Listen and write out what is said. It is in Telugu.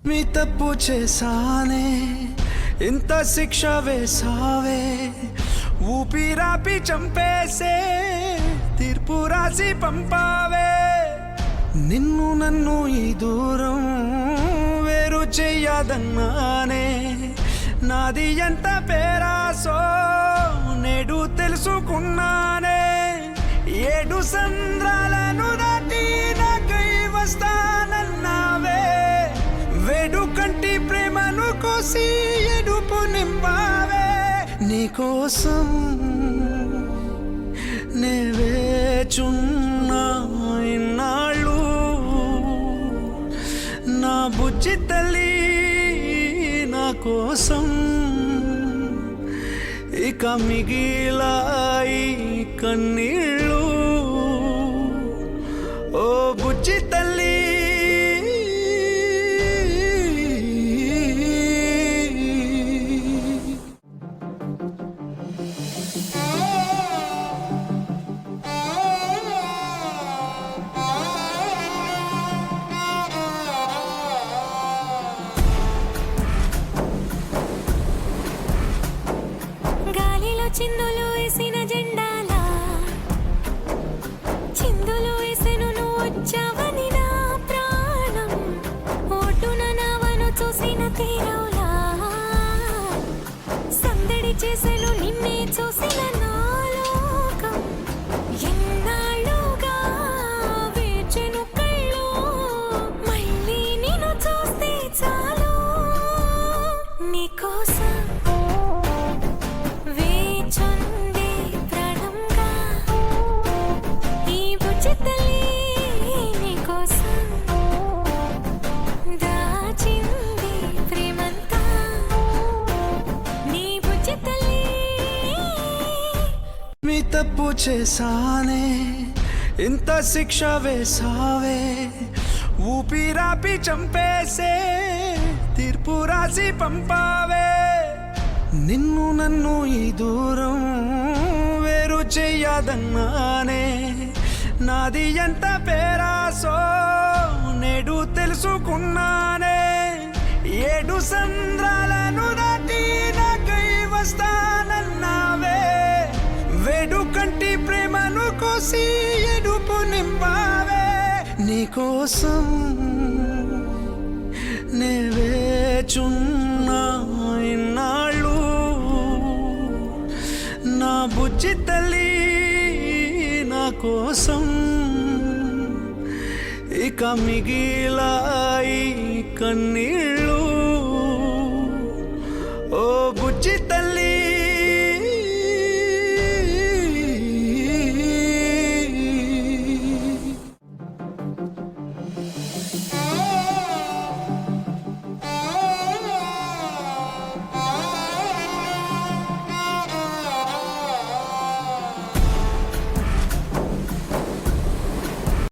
మీ తప్పు చేశానే, ఇంత శిక్ష వేసావే, ఊపిరాపి చంపేసే తీర్పు రాసి పంపావే. నిన్ను నన్ను ఈ దూరం వేరు చెయ్యదన్నానే, నాది ఎంత పేరాసో నేడు తెలుసుకున్నానే. 7 సంద్రాలను దాటి నాకై వస్తానన్నావే, వేడుకంటి ప్రేమను కోసి ఎడుపు నింపావే. నీకోసం నే వేచున్నా ఇన్నాళ్ళు, నా బుజ్జి తల్లి నా కోసం. ఇక మిగిలాయి కన్నీళ్ళు, ఓ బుజ్జి తల్లి. చిందులు వేసిన జెండాలా, చిందులు వేసెను నువ్వు వచ్చావని నా ప్రాణం. ఓటున నావను చూసిన తీరవులా, సందడి చేసెను నిన్నే చూసిన నా లోకం. ఎన్నాళ్ళుగా వేచెను కళ్ళు, మళ్ళీ నిన్ను చూస్తే చాలు. నీకోసం మీ తప్పు చేశానే, ఇంత శిక్ష వేసావే, ఊపిరాపి చంపేసే తీర్పు రాసి పంపావే. నిన్ను నన్ను ఈ దూరం వేరు చెయ్యదన్నానే, నాది ఎంత పేరాసో నేడు తెలుసుకున్నానే. 7 సంద్రాలను దాటి నాకై వస్తానన్నావే, వేడుకంటి ప్రేమను కోసి ఎడుపు నింపావే. నీకోసం నే వేచున్నా ఇన్నాళ్ళు, నా బుజ్జి తల్లి నా కోసం. ఇక మిగిలాయి కన్నీళ్ళు.